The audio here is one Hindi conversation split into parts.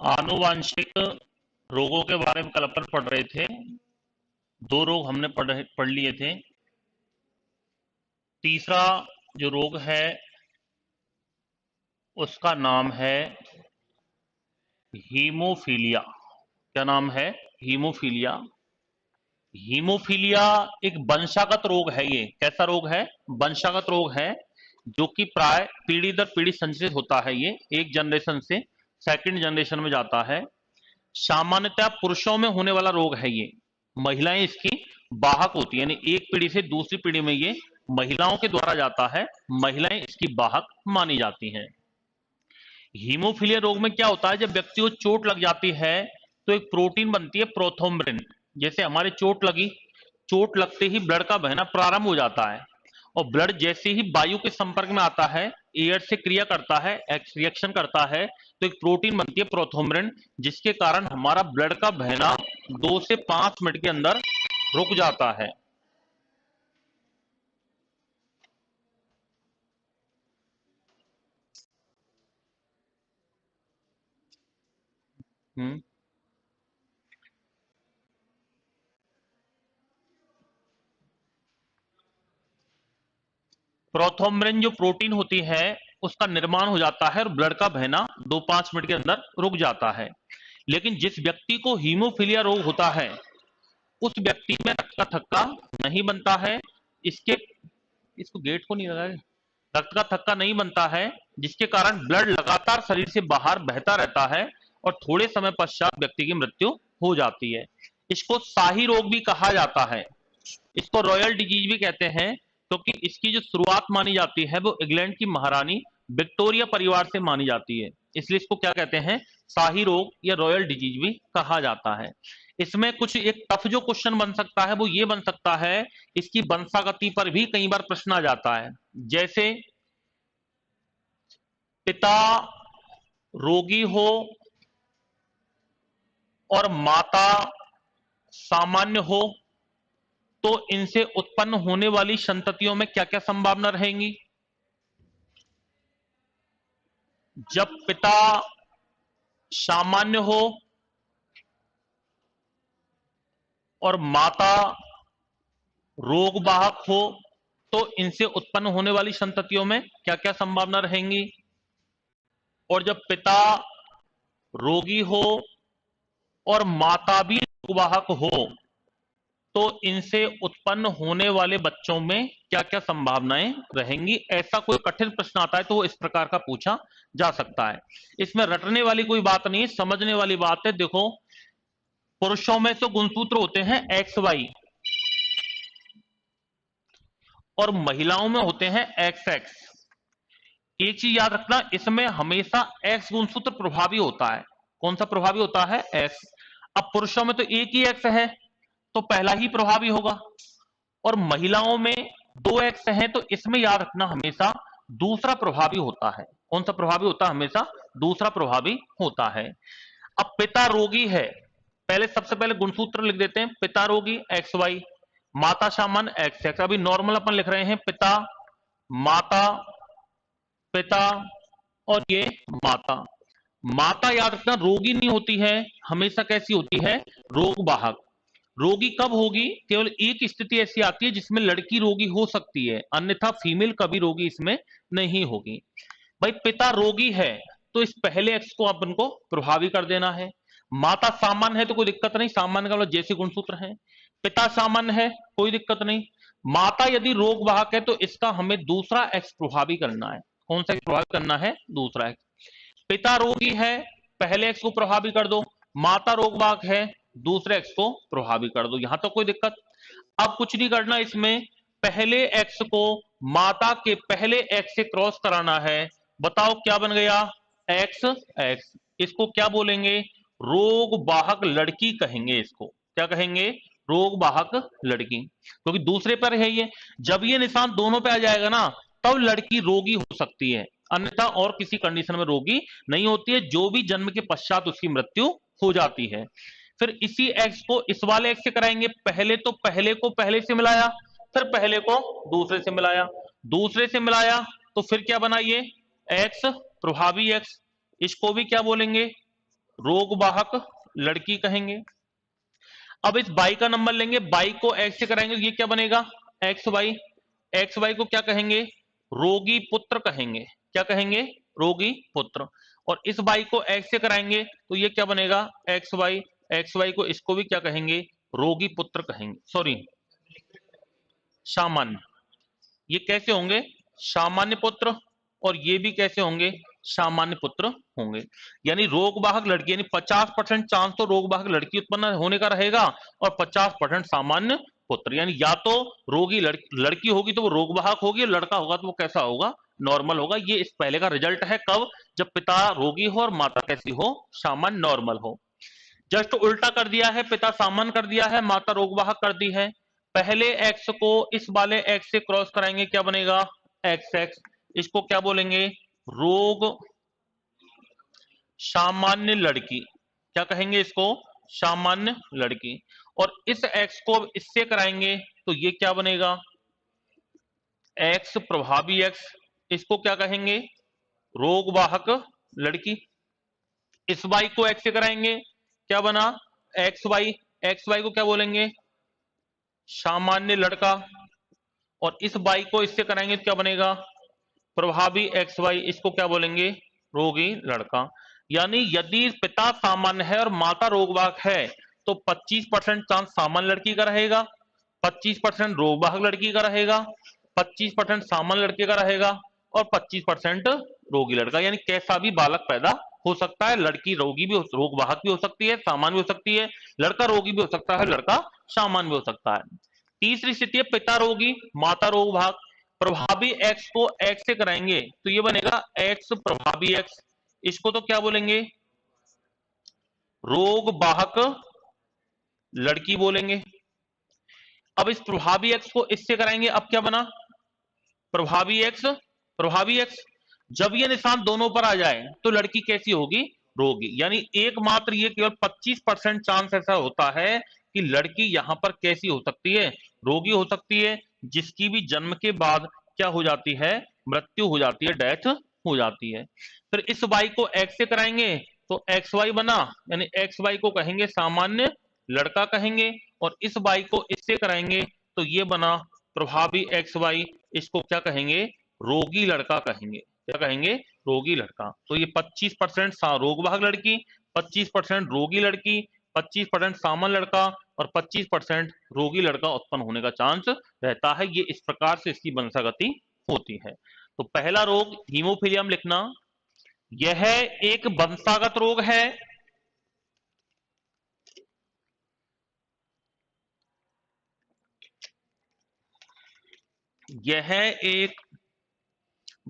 आनुवांशिक रोगों के बारे में कल अपन पढ़ रहे थे। दो रोग हमने पढ़ लिए थे। तीसरा जो रोग है उसका नाम है हीमोफीलिया। क्या नाम है? हीमोफीलिया। हीमोफीलिया एक वंशागत रोग है। ये कैसा रोग है? वंशागत रोग है, जो कि प्राय पीढ़ी दर पीढ़ी संचरित होता है। ये एक जनरेशन से सेकंड जनरेशन में जाता है। सामान्यतः पुरुषों में होने वाला रोग है ये। महिलाएं इसकी वाहक होती है, यानी एक पीढ़ी से दूसरी पीढ़ी में ये महिलाओं के द्वारा जाता है। महिलाएं इसकी वाहक मानी जाती हैं। हीमोफीलिया रोग में क्या होता है, जब व्यक्ति को चोट लग जाती है तो एक प्रोटीन बनती है प्रोथ्रोम्बिन। जैसे हमारे चोट लगी, चोट लगते ही ब्लड का बहना प्रारंभ हो जाता है, और ब्लड जैसे ही वायु के संपर्क में आता है, एयर से क्रिया करता है, रिएक्शन करता है, तो एक प्रोटीन बनती है प्रोथ्रोम्बिन, जिसके कारण हमारा ब्लड का बहना 2 से 5 मिनट के अंदर रुक जाता है। हम्म प्रोथ्रोम्बिन जो प्रोटीन होती है उसका निर्माण हो जाता है, और ब्लड का बहना 2-5 मिनट के अंदर रुक जाता है। लेकिन जिस व्यक्ति को हीमोफीलिया रोग होता है उस व्यक्ति में रक्त का थक्का नहीं बनता है। इसके इसको गेट को नहीं लगाए, रक्त का थक्का नहीं बनता है, जिसके कारण ब्लड लगातार शरीर से बाहर बहता रहता है, और थोड़े समय पश्चात व्यक्ति की मृत्यु हो जाती है। इसको शाही रोग भी कहा जाता है। इसको रॉयल डिजीज भी कहते हैं, क्योंकि इसकी जो शुरुआत मानी जाती है वो इंग्लैंड की महारानी विक्टोरिया परिवार से मानी जाती है। इसलिए इसको क्या कहते हैं? शाही रोग या रॉयल डिजीज भी कहा जाता है। इसमें कुछ एक टफ जो क्वेश्चन बन सकता है वो ये बन सकता है, इसकी वंशागति पर भी कई बार प्रश्न आ जाता है। जैसे पिता रोगी हो और माता सामान्य हो, तो इनसे उत्पन्न होने वाली संततियों में क्या क्या संभावना रहेंगी? जब पिता सामान्य हो और माता रोगवाहक हो, तो इनसे उत्पन्न होने वाली संततियों में क्या क्या संभावना रहेंगी? और जब पिता रोगी हो और माता भी रोगवाहक हो, तो इनसे उत्पन्न होने वाले बच्चों में क्या क्या संभावनाएं रहेंगी? ऐसा कोई कठिन प्रश्न आता है तो वो इस प्रकार का पूछा जा सकता है। इसमें रटने वाली कोई बात नहीं है, समझने वाली बात है। देखो, पुरुषों में तो गुणसूत्र होते हैं एक्स वाई, और महिलाओं में होते हैं एक्स एक्स। एक चीज याद रखना, इसमें हमेशा एक्स गुणसूत्र प्रभावी होता है। कौन सा प्रभावी होता है? एक्स। अब पुरुषों में तो एक ही एक्स है, तो पहला ही प्रभावी होगा, और महिलाओं में 2 एक्स है, तो इसमें याद रखना हमेशा दूसरा प्रभावी होता है। कौन सा प्रभावी होता है? हमेशा दूसरा प्रभावी होता है। अब पिता रोगी है, पहले सबसे पहले गुणसूत्र लिख देते हैं। पिता रोगी एक्स वाई, माता सामान्य एक्स एक्स। अभी नॉर्मल अपन लिख रहे हैं पिता, माता, पिता, और ये माता। माता याद रखना रोगी नहीं होती है, हमेशा कैसी होती है? रोगवाहक। रोगी कब होगी? केवल एक स्थिति ऐसी आती है जिसमें लड़की रोगी हो सकती है, अन्यथा फीमेल कभी रोगी इसमें नहीं होगी। भाई पिता रोगी है, तो इस पहले एक्स को अपन को प्रभावी कर देना है। माता सामान्य है तो कोई दिक्कत नहीं, सामान्य का मतलब जैसे गुणसूत्र है। पिता सामान्य है, कोई दिक्कत नहीं। माता यदि रोगवाहक है तो इसका हमें दूसरा एक्स प्रभावी करना है। कौन सा प्रभावी करना है? दूसरा एक्स। पिता रोगी है, पहले एक्स को प्रभावी कर दो। माता रोगवाहक है, दूसरे एक्स को प्रभावी कर दो। यहां तक कोई दिक्कत? अब कुछ नहीं करना, इसमें पहले एक्स को माता के पहले एक्स से क्रॉस कराना है। बताओ क्या बन गया? X x. इसको क्या बोलेंगे? रोगवाहक लड़की कहेंगे। इसको क्या कहेंगे? रोगवाहक लड़की, क्योंकि दूसरे पर है ये। जब ये निशान दोनों पे आ जाएगा ना, तब लड़की रोगी हो सकती है, अन्यथा और किसी कंडीशन में रोगी नहीं होती है, जो भी जन्म के पश्चात उसकी मृत्यु हो जाती है। फिर इसी एक्स को इस वाले एक्स से कराएंगे। पहले तो पहले को पहले से मिलाया, फिर पहले को दूसरे से मिलाया, दूसरे से मिलाया, तो फिर क्या बना ये? एक्स प्रभावी एक्स। इसको भी क्या बोलेंगे? रोगवाहक लड़की कहेंगे। अब इस बाई का नंबर लेंगे, बाई को एक्स से कराएंगे तो ये क्या बनेगा, एक्स वाई। एक्स वाई को क्या कहेंगे, रोगी पुत्र कहेंगे। क्या कहेंगे, रोगी पुत्र। और इस बाई को एक्स से कराएंगे तो ये क्या बनेगा, एक्स वाई। एक्स वाई को इसको भी क्या कहेंगे, रोगी पुत्र कहेंगे, सॉरी सामान्य। ये कैसे होंगे, सामान्य पुत्र, और ये भी कैसे होंगे, सामान्य पुत्र होंगे। यानी रोगवाहक लड़की, यानी 50% चांस तो रोगवाहक लड़की उत्पन्न होने का रहेगा और 50% सामान्य पुत्र। यानी या तो रोगी लड़की होगी तो वो रोगवाहक होगी, और लड़का होगा तो वो कैसा होगा, नॉर्मल होगा। ये इस पहले का रिजल्ट है, कब, जब पिता रोगी हो और माता कैसी हो, सामान्य नॉर्मल हो। जस्ट उल्टा कर दिया है, पिता सामान्य कर दिया है, माता रोगवाहक कर दी है। पहले एक्स को इस वाले एक्स से क्रॉस कराएंगे, क्या बनेगा, एक्स एक्स। इसको क्या बोलेंगे, रोग सामान्य लड़की। क्या कहेंगे इसको, सामान्य लड़की। और इस एक्स को इससे कराएंगे तो ये क्या बनेगा, एक्स प्रभावी एक्स। इसको क्या कहेंगे, रोगवाहक लड़की। इस वाई को एक्स से कराएंगे, क्या बना, एक्स वाई। एक्स वाई को क्या बोलेंगे, सामान्य लड़का। और इस वाई को इससे कराएंगे तो क्या बनेगा, प्रभावी एक्स वाई। इसको क्या बोलेंगे, रोगी लड़का। यानी यदि पिता सामान्य है और माता रोगवाहक है तो 25% चांस सामान्य लड़की का रहेगा, 25% रोगवाहक लड़की का रहेगा, 25% सामान्य लड़के का रहेगा, और 25% रोगी लड़का। यानी कैसा भी बालक पैदा हो सकता है, लड़की रोगी भी रोगवाहक भी हो सकती है, सामान्य भी हो सकती है, लड़का रोगी भी हो सकता है, लड़का सामान्य भी हो सकता है। तीसरी स्थिति है पिता रोगी माता रोगवाहक। प्रभावी एक्स को एक्स से कराएंगे तो ये बनेगा एक्स प्रभावी एक्स। इसको तो क्या बोलेंगे, रोग वाहक लड़की बोलेंगे। अब इस प्रभावी एक्स को इससे कराएंगे, अब क्या बना, प्रभावी एक्स प्रभावी एक्स। जब ये निशान दोनों पर आ जाए तो लड़की कैसी होगी, रोगी। यानी एकमात्र ये केवल 25% चांस ऐसा होता है कि लड़की यहां पर कैसी हो सकती है, रोगी हो सकती है, जिसकी भी जन्म के बाद क्या हो जाती है, मृत्यु हो जाती है, डेथ हो जाती है। फिर इस वाई को एक्स से कराएंगे तो एक्स वाई बना, यानी एक्स वाई को कहेंगे सामान्य लड़का कहेंगे। और इस वाई को इससे कराएंगे तो ये बना प्रभावी एक्स वाई। इसको क्या कहेंगे, रोगी लड़का कहेंगे। क्या कहेंगे, रोगी लड़का। तो ये 25% रोगवाहक लड़की, 25% रोगी लड़की, 25% सामान्य लड़का, और 25% रोगी लड़का उत्पन्न होने का चांस रहता है। ये इस प्रकार से इसकी वंशागति होती है। तो पहला रोग हीमोफीलिया में लिखना, यह एक वंशागत रोग है। यह एक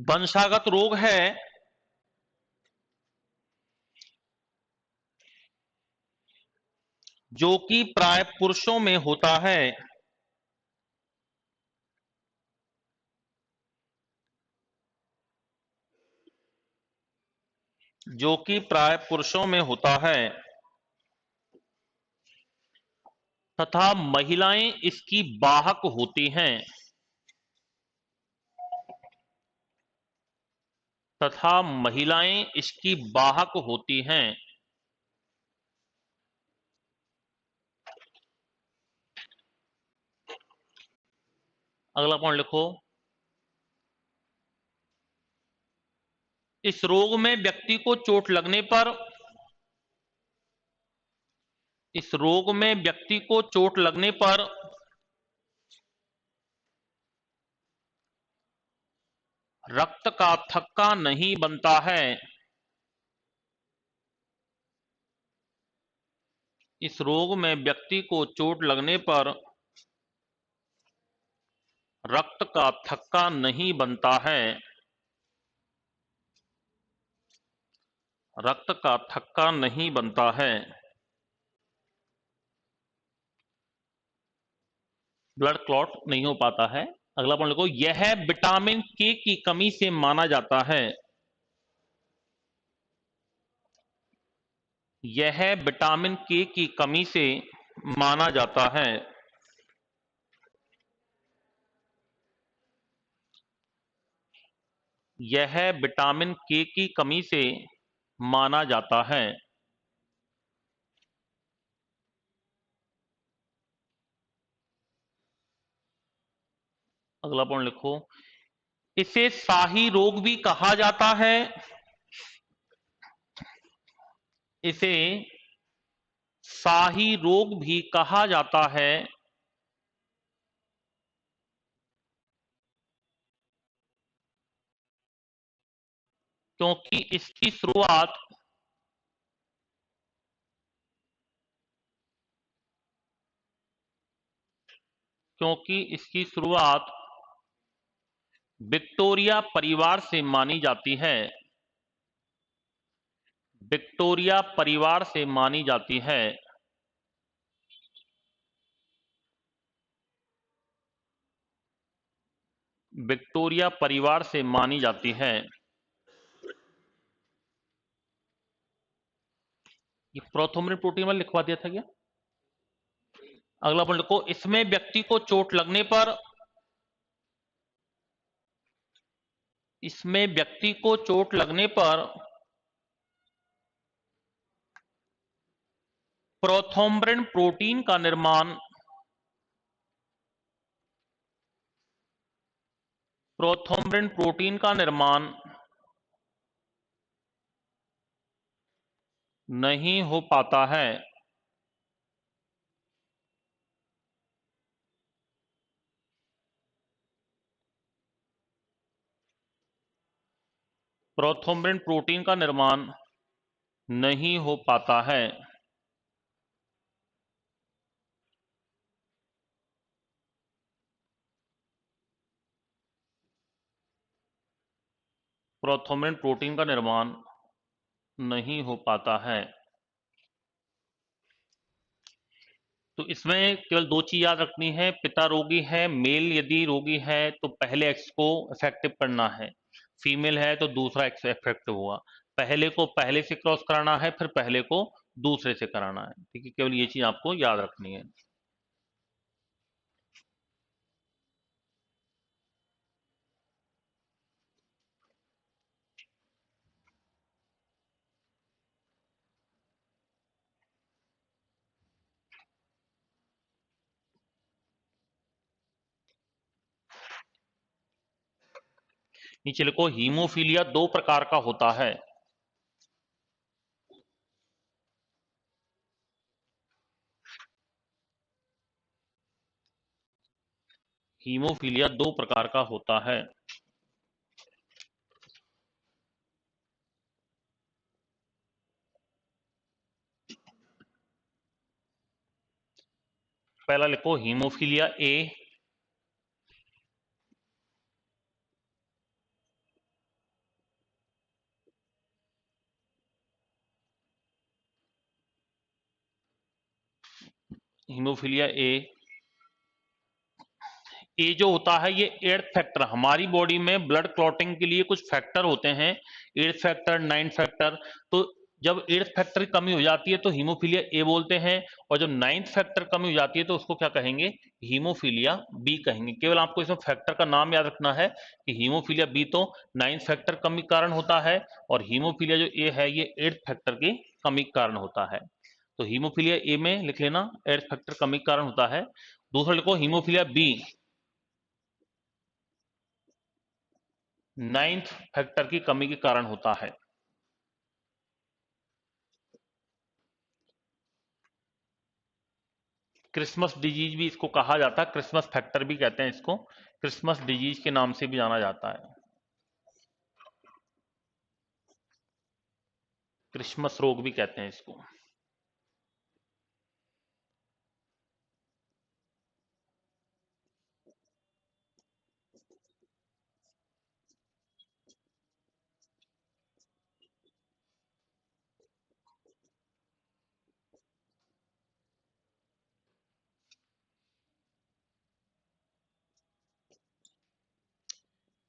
वंशागत रोग है जो कि प्राय पुरुषों में होता है। जो कि प्राय पुरुषों में होता है तथा महिलाएं इसकी वाहक होती हैं। तथा महिलाएं इसकी वाहक होती हैं। अगला पॉइंट लिखो, इस रोग में व्यक्ति को चोट लगने पर, इस रोग में व्यक्ति को चोट लगने पर रक्त का थक्का नहीं बनता है। इस रोग में व्यक्ति को चोट लगने पर रक्त का थक्का नहीं बनता है। रक्त का थक्का नहीं बनता है। ब्लड क्लॉट नहीं हो पाता है। अगला पॉइंट लिखो, यह विटामिन के की कमी से माना जाता है। यह विटामिन के की कमी से माना जाता है। यह विटामिन के की कमी से माना जाता है। अगला पॉइंट लिखो, इसे शाही रोग भी कहा जाता है। इसे शाही रोग भी कहा जाता है क्योंकि इसकी शुरुआत क्योंकि इसकी शुरुआत विक्टोरिया परिवार से मानी जाती है। विक्टोरिया परिवार से मानी जाती है। विक्टोरिया परिवार से मानी जाती है। ये प्रोथोम्बिन प्रोटीन में लिखवा दिया था क्या? अगला पॉइंट लिखो, इसमें व्यक्ति को चोट लगने पर इसमें व्यक्ति को चोट लगने पर प्रोथोम्बिन प्रोटीन का निर्माण प्रोथोम्बिन प्रोटीन का निर्माण नहीं हो पाता है। प्रोथोम्बिन प्रोटीन का निर्माण नहीं हो पाता है। प्रोथोम्बिन प्रोटीन का निर्माण नहीं हो पाता है। तो इसमें केवल दो चीज याद रखनी है, पिता रोगी है, मेल यदि रोगी है तो पहले एक्स को इफेक्टिव करना है, फीमेल है तो दूसरा एक्स इफेक्टिव हुआ। पहले को पहले से क्रॉस कराना है, फिर पहले को दूसरे से कराना है। ठीक है, केवल ये चीज आपको याद रखनी है। नीचे लिखो, हीमोफीलिया दो प्रकार का होता है। हीमोफीलिया दो प्रकार का होता है। पहला लिखो हीमोफीलिया ए। हीमोफीलिया ए, ये जो होता है ये एर्थ फैक्टर, हमारी बॉडी में ब्लड क्लॉटिंग के लिए कुछ फैक्टर होते हैं, एर्थ फैक्टर, नाइन्थ फैक्टर। तो जब एर्थ फैक्टर की कमी हो जाती है तो हीमोफीलिया ए बोलते हैं, और जब नाइन्थ फैक्टर कमी हो जाती है तो उसको क्या कहेंगे? हीमोफीलिया बी कहेंगे। केवल आपको इसमें फैक्टर का नाम याद रखना है कि हीमोफीलिया बी तो नाइन्थ फैक्टर कमी के कारण होता है, और हीमोफीलिया जो ए है ये एर्थ फैक्टर की कमी के कारण होता है। तो हीमोफीलिया ए में लिख लेना, एर्थ फैक्टर कमी के कारण होता है। दूसरा लिखो हीमोफीलिया बी, नाइन्थ फैक्टर की कमी के कारण होता है। क्रिसमस डिजीज भी इसको कहा जाता है, क्रिसमस फैक्टर भी कहते हैं इसको, क्रिसमस डिजीज के नाम से भी जाना जाता है। क्रिसमस रोग भी कहते हैं इसको।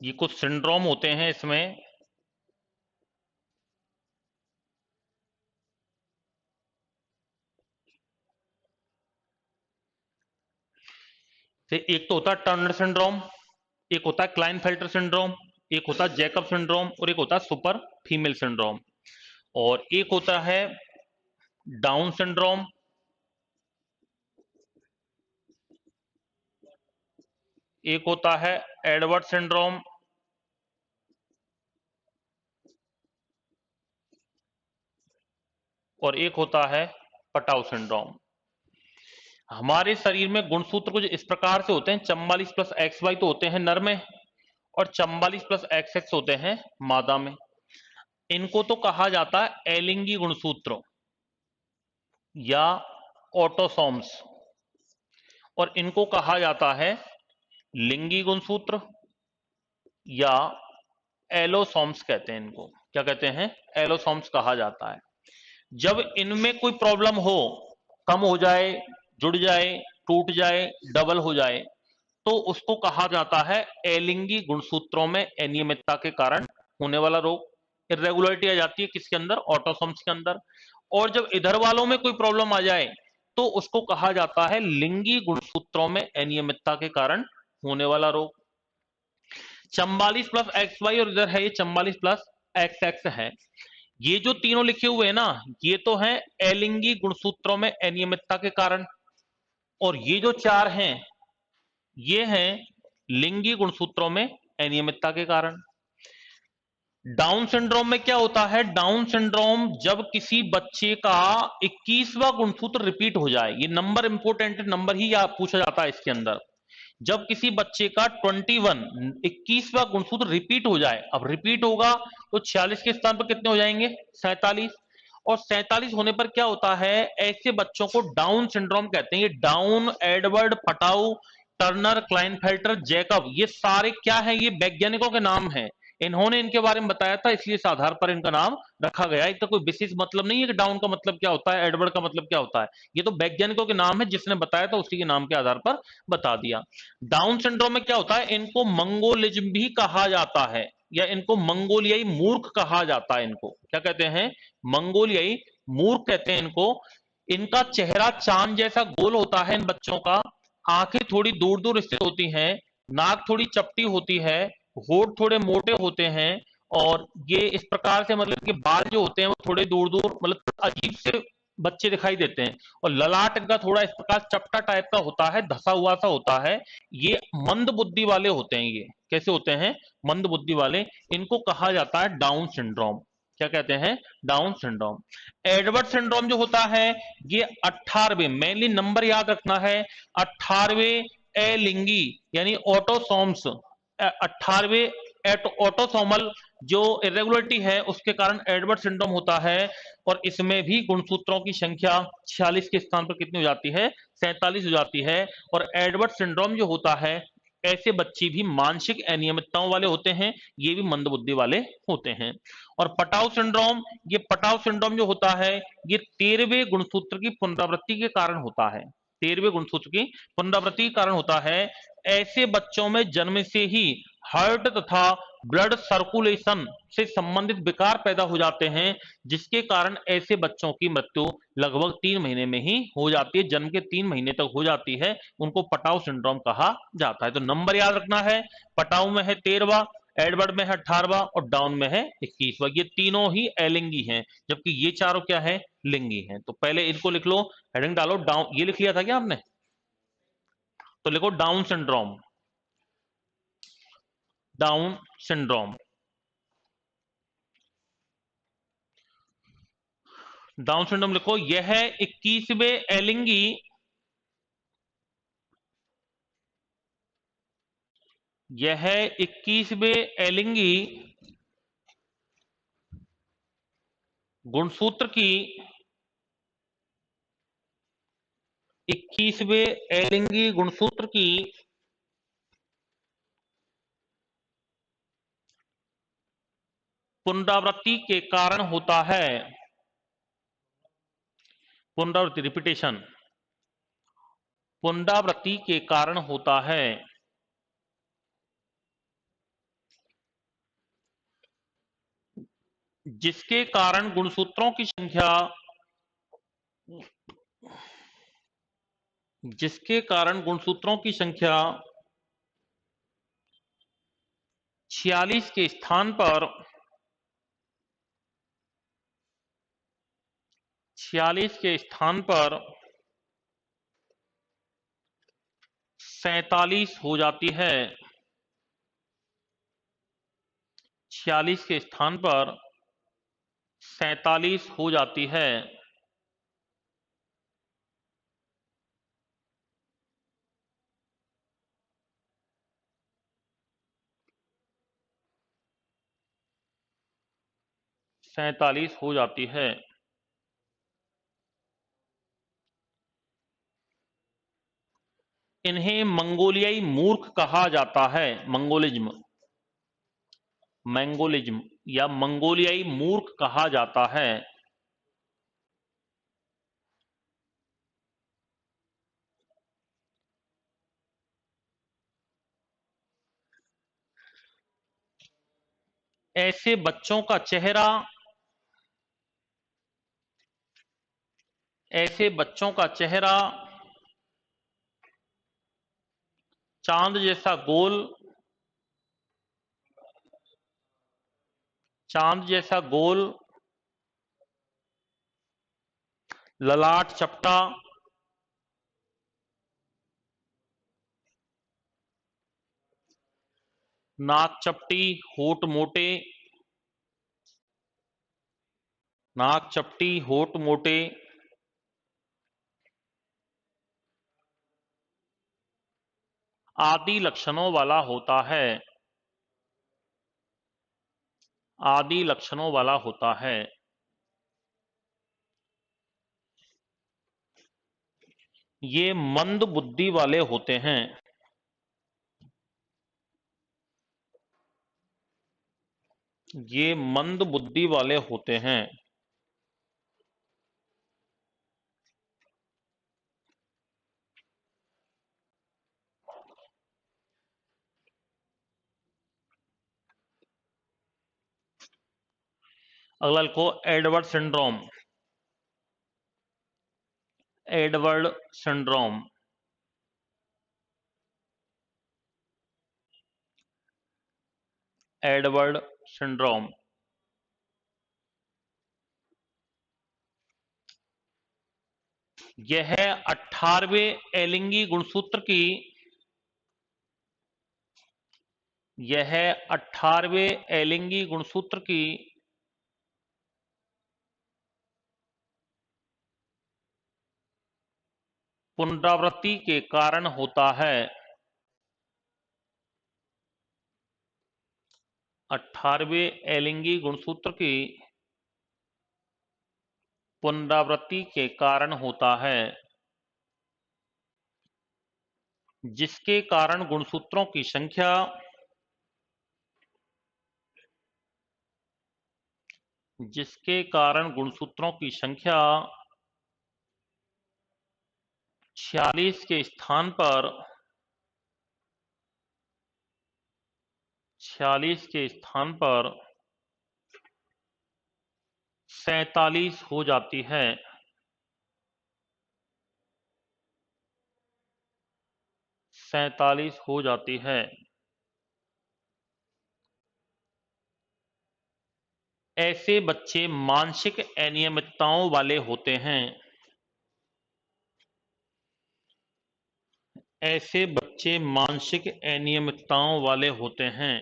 ये कुछ सिंड्रोम होते हैं इसमें। एक तो होता है टर्नर सिंड्रोम, एक होता है क्लाइनफेल्टर सिंड्रोम, एक होता है जैकब सिंड्रोम, और एक होता है सुपर फीमेल सिंड्रोम, और एक होता है डाउन सिंड्रोम। एक होता है एडवर्ड सिंड्रोम और एक होता है पटाउ सिंड्रोम। हमारे शरीर में गुणसूत्र कुछ इस प्रकार से होते हैं, 44 प्लस एक्स वाई तो होते हैं नर में और 44 प्लस एक्स एक्स होते हैं मादा में। इनको तो कहा जाता है एलिंगी गुणसूत्र या ऑटोसोम्स और इनको कहा जाता है लिंगी गुणसूत्र या एलोसोम्स कहते हैं। इनको क्या कहते हैं? एलोसोम्स कहा जाता है। जब इनमें कोई प्रॉब्लम हो, कम हो जाए, जुड़ जाए, टूट जाए, डबल हो जाए, तो उसको कहा जाता है एलिंगी गुणसूत्रों में अनियमितता के कारण होने वाला रोग। इरेगुलरिटी आ जाती है किसके अंदर? ऑटोसोम्स के अंदर। और जब इधर वालों में कोई प्रॉब्लम आ जाए तो उसको कहा जाता है लिंगी गुणसूत्रों में अनियमितता के कारण होने वाला रोग। 44 प्लस एक्स वाई और इधर है ये 44 प्लस एक्स एक्स है। ये जो तीनों लिखे हुए हैं ना, ये तो हैं एलिंगी गुणसूत्रों में अनियमितता के कारण, और ये जो चार हैं ये हैं लिंगी गुणसूत्रों में अनियमितता के कारण। डाउन सिंड्रोम में क्या होता है? डाउन सिंड्रोम जब किसी बच्चे का 21वां गुणसूत्र रिपीट हो जाए, ये नंबर इंपोर्टेंट नंबर ही पूछा जाता है इसके अंदर। जब किसी बच्चे का 21वां गुणसूत्र रिपीट हो जाए, अब रिपीट होगा तो 46 के स्थान पर कितने हो जाएंगे? 47। और 47 होने पर क्या होता है? ऐसे बच्चों को डाउन सिंड्रोम कहते हैं। ये down, Edward, Patau, Turner, Klinefelter, Jacob, ये सारे क्या है? ये वैज्ञानिकों के नाम है। इन्होंने इनके बारे में बताया था, इसलिए इस आधार पर इनका नाम रखा गया। इसका कोई विशेष मतलब नहीं है कि डाउन का मतलब क्या होता है, एडवर्ड का मतलब क्या होता है। ये तो वैज्ञानिकों के नाम है, जिसने बताया था उसी के नाम के आधार पर बता दिया। डाउन सिंड्रोम में क्या होता है? इनको मंगोलिज्म भी कहा जाता है या इनको मंगोलियाई मूर्ख कहा जाता है। इनको क्या कहते हैं? मंगोलियाई मूर्ख कहते हैं इनको। इनका चेहरा चांद जैसा गोल होता है इन बच्चों का, आंखें थोड़ी दूर दूर स्थित होती हैं, नाक थोड़ी चपटी होती है, होठ थोड़े मोटे होते हैं, और ये इस प्रकार से मतलब कि बाल जो होते हैं वो थोड़े दूर दूर, मतलब अजीब से बच्चे दिखाई देते हैं। और ललाट इनका थोड़ा इस प्रकार चपटा टाइप का होता है, धसा हुआ सा होता है। ये मंद बुद्धि वाले होते हैं। ये कैसे होते हैं? मंद बुद्धि वाले। इनको कहा जाता है डाउन सिंड्रोम। क्या कहते हैं? Down syndrome. एडवर्ड सिंड्रोम जो होता है ये 18वें, मेनली नंबर याद रखना है, 18वें एलिंगी यानी ऑटोसोम्स, 18वें ऑटोसोमल जो इरेगुलरिटी है उसके कारण एडवर्ड सिंड्रोम होता है। और इसमें भी गुणसूत्रों की संख्या 46 के स्थान पर कितनी हो जाती है? 47 हो जाती है। और एडवर्ड सिंड्रोम जो होता है, ऐसे बच्चे भी मानसिक अनियमितताओं वाले होते हैं, ये भी मंदबुद्धि वाले होते हैं। और पटाउ सिंड्रोम, ये पटाउ सिंड्रोम जो होता है ये 13वें गुणसूत्र की पुनरावृत्ति के कारण होता है। 13वें गुणसूत्र की पुनरावृत्ति के कारण होता है। ऐसे बच्चों में जन्म से ही हार्ट तथा ब्लड सर्कुलेशन से संबंधित विकार पैदा हो जाते हैं, जिसके कारण ऐसे बच्चों की मृत्यु लगभग 3 महीने में ही हो जाती है। जन्म के 3 महीने तक हो जाती है, उनको पटाउ सिंड्रोम कहा जाता है। तो नंबर याद रखना है, पटाउ में है 13वां, एडवर्ड में है 18वां और डाउन में है 21वां। ये तीनों ही एलिंगी हैं, जबकि ये चारों क्या है? लिंगी हैं। तो पहले इनको लिख लो, हेडिंग डालो डाउन। ये लिख लिया था क्या आपने? तो लिखो down syndrome. Down syndrome. Down syndrome लिखो, यह 21वें एलिंगी, यह 21वें एलिंगी गुणसूत्र की, 21वें एलिंगी गुणसूत्र की पुनरावृत्ति के कारण होता है। पुनरावृत्ति, रिपीटेशन, पुनरावृत्ति के कारण होता है। जिसके कारण गुणसूत्रों की संख्या, जिसके कारण गुणसूत्रों की संख्या 46 के स्थान पर, 46 के स्थान पर 47 हो जाती है। 46 के स्थान पर 47 हो जाती है। सैतालीस हो जाती है। इन्हें मंगोलियाई मूर्ख कहा जाता है। मंगोलिज्म, मंगोलिज्म या मंगोलियाई मूर्ख कहा जाता है। ऐसे बच्चों का चेहरा, ऐसे बच्चों का चेहरा चांद जैसा गोल, चांद जैसा गोल, ललाट चपटा, नाक चपटी, होठ मोटे, नाक चपटी, होठ मोटे, आदि लक्षणों वाला होता है। आदि लक्षणों वाला होता है। ये मंद बुद्धि वाले होते हैं। ये मंद बुद्धि वाले होते हैं। अगला लिखो Edward syndrome. Edward syndrome, Edward syndrome. यह 18वें एलिंगी गुणसूत्र की, यह 18वें एलिंगी गुणसूत्र की पुनरावृत्ति के कारण होता है। 18वें एलिंगी गुणसूत्र की पुनरावृत्ति के कारण होता है, जिसके कारण गुणसूत्रों की संख्या, जिसके कारण गुणसूत्रों की संख्या 46 के स्थान पर, 46 के स्थान पर 47 हो जाती है। 47 हो जाती है। ऐसे बच्चे मानसिक अनियमितताओं वाले होते हैं। ऐसे बच्चे मानसिक अनियमितताओं वाले होते हैं।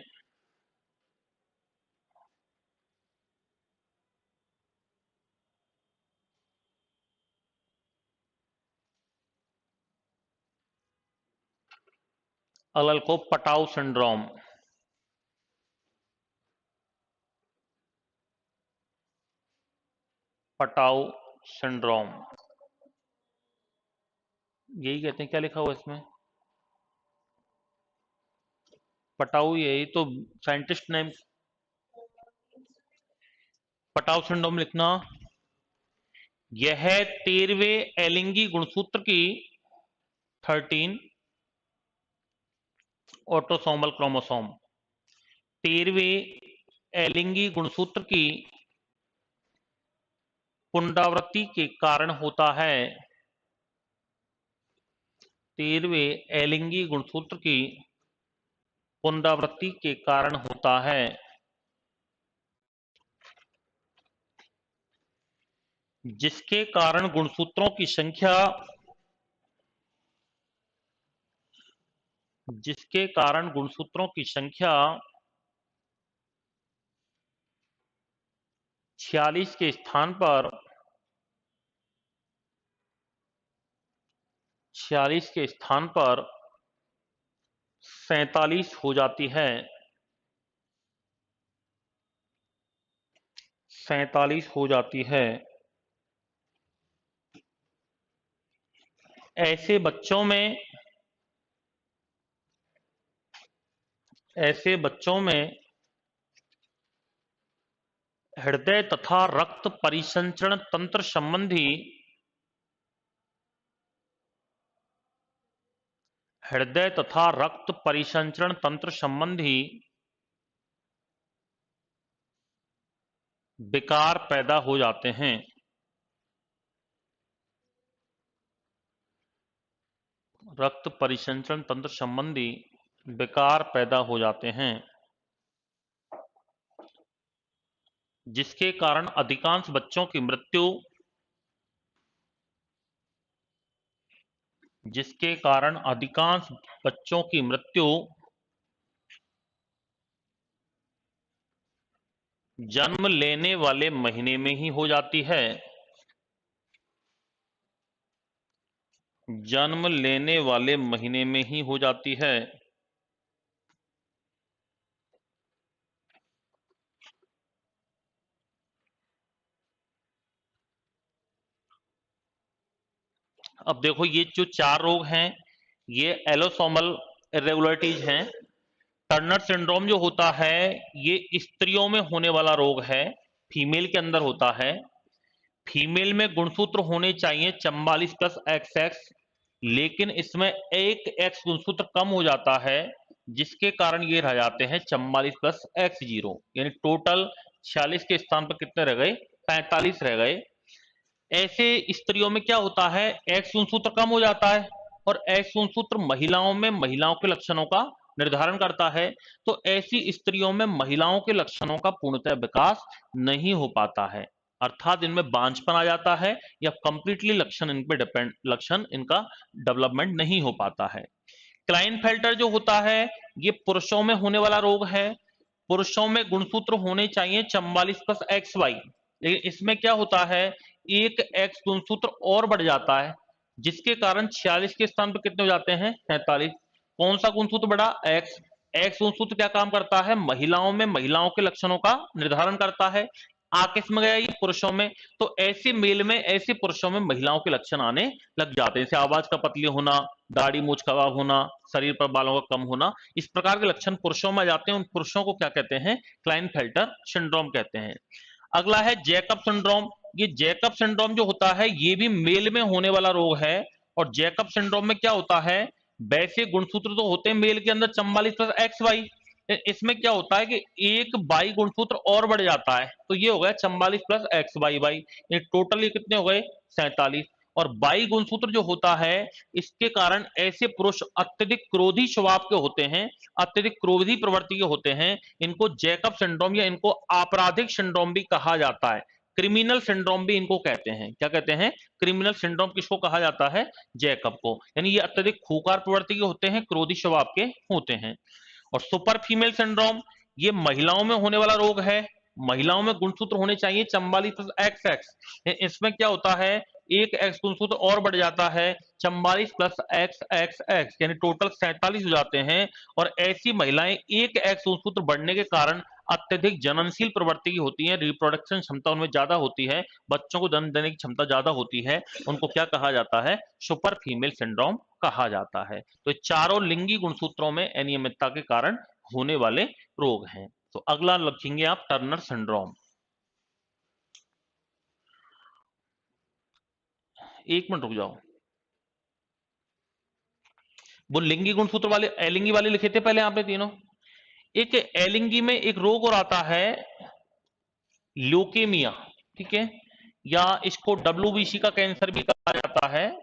अगला को पटाउ सिंड्रोम। पटाउ सिंड्रोम, यही कहते हैं। क्या लिखा हुआ इसमें? पटाउ, यही तो साइंटिस्ट नेम। पटाउ सिंड्रोम लिखना। यह 13वें एलिंगी गुणसूत्र की 13 ऑटोसोमल क्रोमोसोम, 13वें एलिंगी गुणसूत्र की पुनरावृत्ति के कारण होता है। 13वें एलिंगी गुणसूत्र की पुनरावृत्ति के कारण होता है, जिसके कारण गुणसूत्रों की संख्या जिसके कारण गुणसूत्रों की संख्या 46 के स्थान पर 47 हो जाती है। 47 हो जाती है। ऐसे बच्चों में हृदय तथा रक्त परिसंचरण तंत्र संबंधी विकार पैदा हो जाते हैं। रक्त परिसंचरण तंत्र संबंधी विकार पैदा हो जाते हैं, जिसके कारण अधिकांश बच्चों की मृत्यु जन्म लेने वाले महीने में ही हो जाती है। जन्म लेने वाले महीने में ही हो जाती है। अब देखो ये जो 4 रोग हैं ये एलोसोमल इरेगुलरिटीज हैं। टर्नर सिंड्रोम जो होता है ये स्त्रियों में होने वाला रोग है, फीमेल के अंदर होता है। फीमेल में गुणसूत्र होने चाहिए 44 प्लस XX, लेकिन इसमें एक X गुणसूत्र कम हो जाता है, जिसके कारण ये रह जाते हैं 44 प्लस X0, यानी टोटल 46 के स्थान पर कितने रह गए, 45 रह गए। ऐसे स्त्रियों में क्या होता है, X गुणसूत्र कम हो जाता है, और X गुणसूत्र महिलाओं में महिलाओं के लक्षणों का निर्धारण करता है। तो ऐसी स्त्रियों में महिलाओं के लक्षणों का पूर्णतः विकास नहीं हो पाता है, अर्थात इनमें बांझपन आ जाता है या कंप्लीटली लक्षण इनका डेवलपमेंट नहीं हो पाता है। क्लाइनफेल्टर जो होता है ये पुरुषों में होने वाला रोग है। पुरुषों में गुणसूत्र होने चाहिए 44 प्लस XY, लेकिन इसमें क्या होता है, एक X गुणसूत्र और बढ़ जाता है, जिसके कारण 46 के स्थान पर कितने हो जाते हैं, 47। कौन सा गुणसूत्र बढ़ा, X गुणसूत्र क्या काम करता है, महिलाओं में महिलाओं के लक्षणों का निर्धारण करता है। किस में गया, ये पुरुषों में। तो ऐसे मेल में, ऐसे पुरुषों में महिलाओं के लक्षण आने लग जाते हैं, जैसे आवाज का पतली होना, दाढ़ी मूछ खराब होना, शरीर पर बालों का कम होना, इस प्रकार के लक्षण पुरुषों में आ जाते हैं। उन पुरुषों को क्या कहते हैं, क्लाइनफेल्टर सिंड्रोम कहते हैं। अगला है जैकब सिंड्रोम। ये जैकब सिंड्रोम जो होता है ये भी मेल में होने वाला रोग है। और जैकब सिंड्रोम में क्या होता है, वैसे गुणसूत्र तो होते हैं मेल के अंदर 44 प्लस XY, इसमें क्या होता है कि एक बाई गुणसूत्र और बढ़ जाता है, तो ये हो गया 44 प्लस XY, ये टोटल ये कितने हो गए, 47। और बाई गुणसूत्र जो होता है इसके कारण ऐसे पुरुष अत्यधिक क्रोधी स्वभाव के होते हैं, अत्यधिक क्रोधी प्रवृत्ति के होते हैं, इनको जैकब सिंड्रोम या इनको आपराधिक सिंड्रोम भी कहा जाता है। क्रिमिनल सिंड्रोम भी इनको कहते हैं। क्या कहते हैं, क्रिमिनल सिंड्रोम किसको कहा जाता है, जैकब को। यानी ये अत्यधिक खूंखार प्रवृत्ति के होते हैं, क्रोधी स्वभाव के होते हैं। और सुपर फीमेल सिंड्रोम ये महिलाओं में होने वाला रोग है। महिलाओं में गुणसूत्र होने चाहिए 44 प्लस XX, इसमें क्या होता है, एक X गुणसूत्र और बढ़ जाता है, 44 प्लस XXX, यानी टोटल 47 हो जाते हैं। और ऐसी महिलाएं एक X गुणसूत्र बढ़ने के कारण अत्यधिक जननशील प्रवृत्ति की होती है, रिप्रोडक्शन क्षमता उनमें ज्यादा होती है, बच्चों को जन्म देने की क्षमता ज्यादा होती है, उनको क्या कहा जाता है, सुपर फीमेल सिंड्रोम कहा जाता है। तो चारों लिंगी गुणसूत्रों में अनियमितता के कारण होने वाले रोग हैं। तो अगला लिखेंगे आप टर्नर सिंड्रोम। एक मिनट रुक जाओ, वो लिंगी गुणसूत्र वाले एलिंगी वाले लिखे थे पहले आपने तीनों। एक एलिंगी में एक रोग और आता है ल्यूकेमिया, ठीक है, या इसको WBC का कैंसर भी कहा जाता है।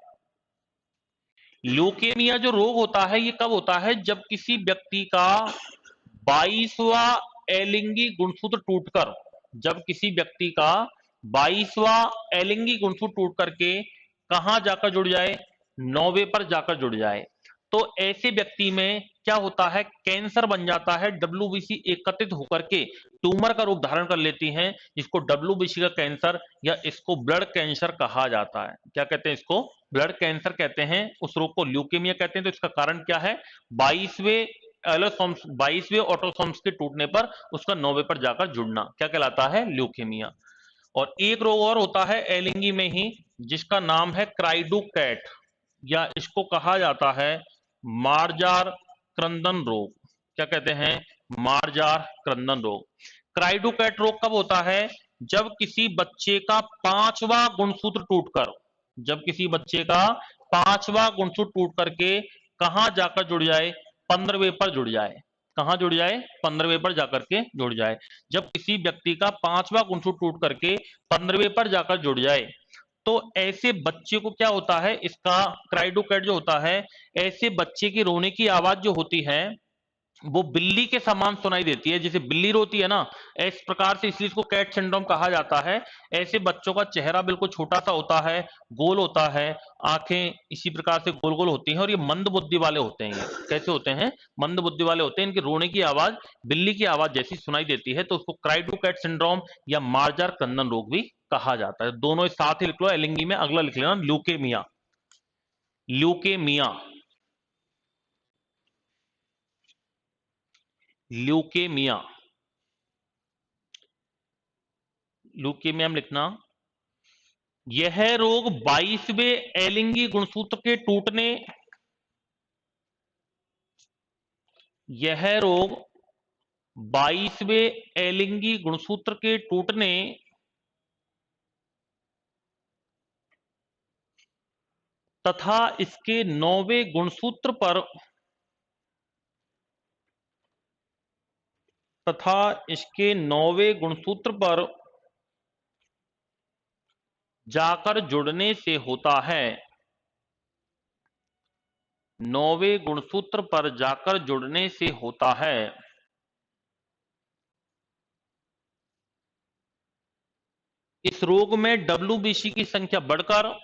ल्यूकेमिया जो रोग होता है ये कब होता है, जब किसी व्यक्ति का 22वां एलिंगी गुणसूत्र टूटकर, जब किसी व्यक्ति का 22वां एलिंगी गुणसूत्र टूट करके कहां जाकर जुड़ जाए, 9वें पर जाकर जुड़ जाए। तो ऐसे व्यक्ति में क्या होता है, कैंसर बन जाता है। डब्ल्यूबीसी एकत्रित होकर के ट्यूमर का रूप धारण कर लेती हैं, जिसको डब्ल्यूबीसी का कैंसर या इसको ब्लड कैंसर कहा जाता है। क्या कहते हैं इसको? ब्लड कैंसर कहते हैं। उस रोग को ल्यूकेमिया कहते हैं। तो इसका कारण क्या है? 22वें ऑटोसोम्स के टूटने पर उसका 9वें पर जाकर जुड़ना क्या कहलाता है? ल्यूकेमिया। और एक रोग और होता है एलिंगी में ही, जिसका नाम है क्राइडोकैट, या इसको कहा जाता है मार्जार क्रंदन रोग। क्या कहते हैं? मार्जार क्रंदन रोग। क्राइडोकैट रोग कब होता है? जब किसी बच्चे का पांचवा गुणसूत्र टूटकर, जब किसी बच्चे का पांचवा गुणसूत्र टूट करके कहां जाकर जुड़ जाए? 15वें पर जुड़ जाए। कहां जुड़ जाए? 15वें पर जाकर के जुड़ जाए। जब किसी व्यक्ति का पांचवा गुणसूत्र टूट करके 15वें पर जाकर जुड़ जाए, तो ऐसे बच्चे को क्या होता है? इसका क्राइडोकैट जो होता है, ऐसे बच्चे की रोने की आवाज जो होती है वो बिल्ली के समान सुनाई देती है, जैसे बिल्ली रोती है ना, इस प्रकार से, इसलिए इसको कैट सिंड्रोम कहा जाता है। ऐसे बच्चों का चेहरा बिल्कुल छोटा सा होता है, गोल होता है, आंखें इसी प्रकार से गोल गोल होती हैं, और ये मंद बुद्धि वाले होते हैं। ये कैसे होते हैं? मंद बुद्धि वाले होते हैं। इनकी रोने की आवाज बिल्ली की आवाज जैसी सुनाई देती है, तो उसको क्राइडोकैट सिंड्रोम या मार्जार क्रंदन रोग भी कहा जाता है। दोनों एक साथ ही लिख लो एलिंगी में। अगला लिख लेना ल्यूकेमिया। ल्यूकेमिया, ल्यूकेमिया, ल्यूकेमिया में लिखना। यह रोग 22वें एलिंगी गुणसूत्र के टूटने, यह रोग 22वें एलिंगी गुणसूत्र के टूटने तथा इसके 9वें गुणसूत्र पर, तथा इसके 9वें गुणसूत्र पर जाकर जुड़ने से होता है। 9वें गुणसूत्र पर जाकर जुड़ने से होता है। इस रोग में डब्ल्यूबीसी की संख्या बढ़कर,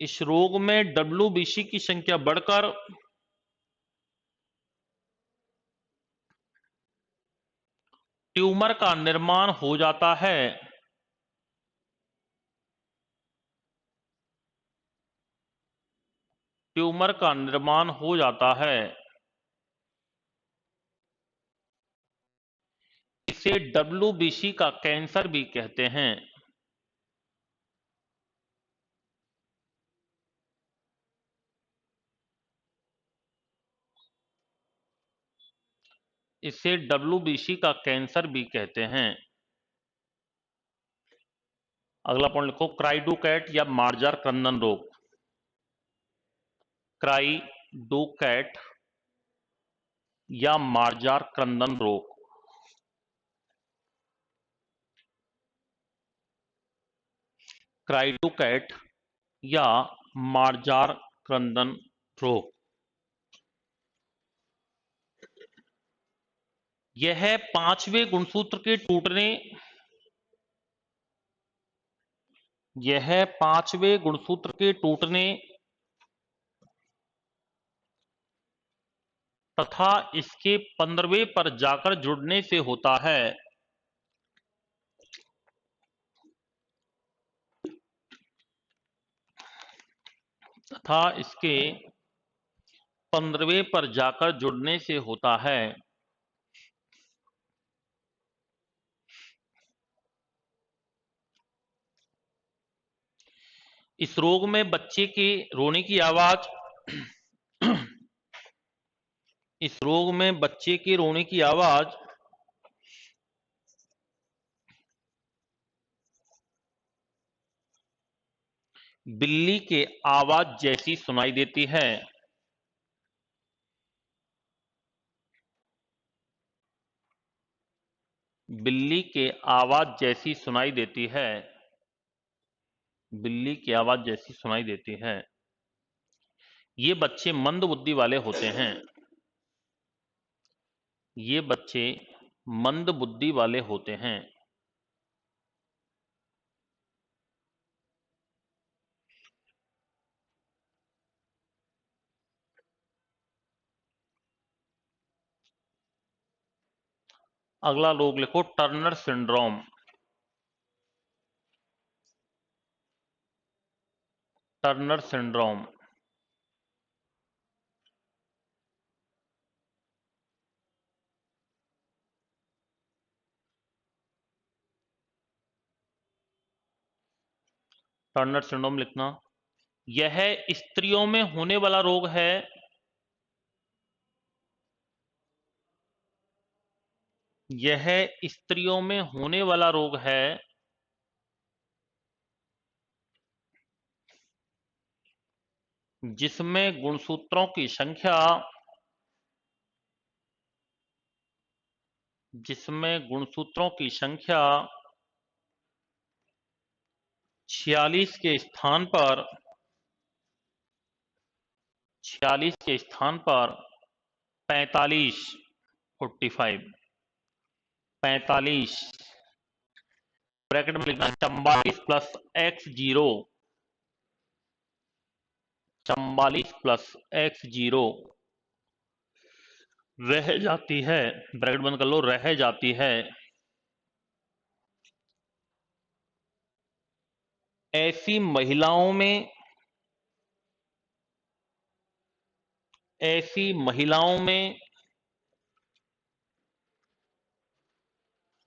इस रोग में डब्ल्यूबीसी की संख्या बढ़कर ट्यूमर का निर्माण हो जाता है। ट्यूमर का निर्माण हो जाता है। इसे डब्ल्यूबीसी का कैंसर भी कहते हैं। इसे डब्ल्यूबीसी का कैंसर भी कहते हैं। अगला पॉइंट लिखो, क्राइडोकैट या मार्जार क्रंदन रोग। क्राइडोकैट या मार्जार क्रंदन रोग। क्राइडोकैट या मार्जार क्रंदन रोग, यह पांचवें गुणसूत्र के टूटने, यह पांचवें गुणसूत्र के टूटने तथा इसके 15वें पर जाकर जुड़ने से होता है। तथा इसके 15वें पर जाकर जुड़ने से होता है। इस रोग में बच्चे के रोने की आवाज इस रोग में बच्चे के रोने की आवाज बिल्ली के आवाज जैसी सुनाई देती है। बिल्ली के आवाज जैसी सुनाई देती है। बिल्ली की आवाज जैसी सुनाई देती है। ये बच्चे मंद बुद्धि वाले होते हैं। ये बच्चे मंद बुद्धि वाले होते हैं। अगला रोग लिखो Turner syndrome. Turner syndrome. Turner syndrome लिखना। यह स्त्रियों में होने वाला रोग है। यह स्त्रियों में होने वाला रोग है जिसमें गुणसूत्रों की संख्या जिसमें गुणसूत्रों की संख्या 46 के स्थान पर 45 45 45 ब्रैकेट में लिखना 44 प्लस x0 44 प्लस x0 रह जाती है। ब्रैकेट बंद कर लो। रह जाती है ऐसी महिलाओं में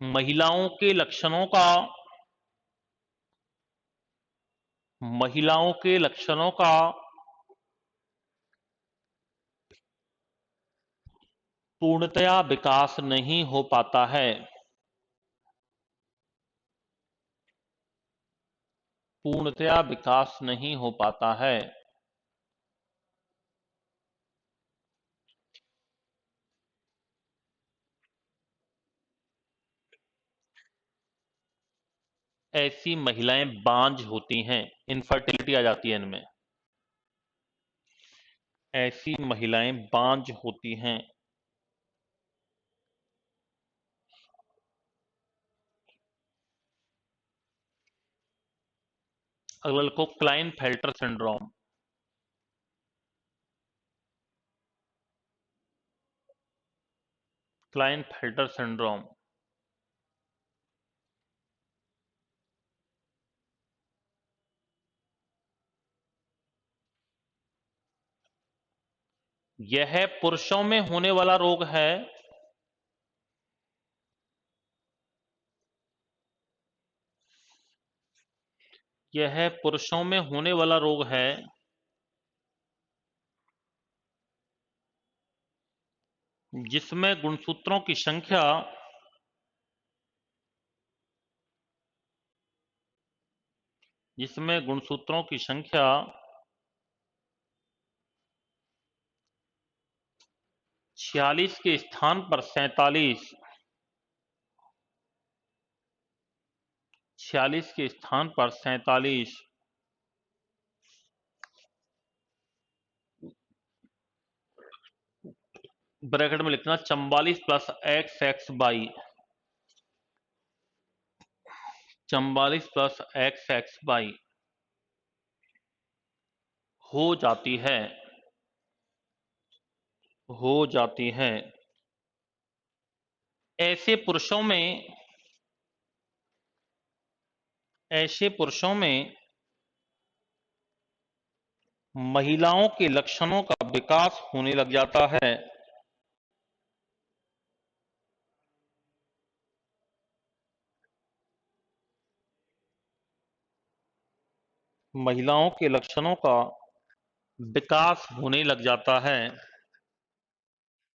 महिलाओं के लक्षणों का पूर्णतया विकास नहीं हो पाता है। पूर्णतया विकास नहीं हो पाता है। ऐसी महिलाएं बांझ होती हैं। इनफर्टिलिटी आ जाती है इनमें। ऐसी महिलाएं बांझ होती हैं। अगला लिखो क्लाइनफेल्टर सिंड्रोम। Klinefelter syndrome. यह पुरुषों में होने वाला रोग है। यह पुरुषों में होने वाला रोग है जिसमें गुणसूत्रों की संख्या 46 के स्थान पर 47 46 के स्थान पर 47 ब्रैकेट में लिखना 44 प्लस XX/, 44 प्लस XX/, हो जाती है। ऐसे पुरुषों में महिलाओं के लक्षणों का विकास होने लग जाता है। महिलाओं के लक्षणों का विकास होने लग जाता है।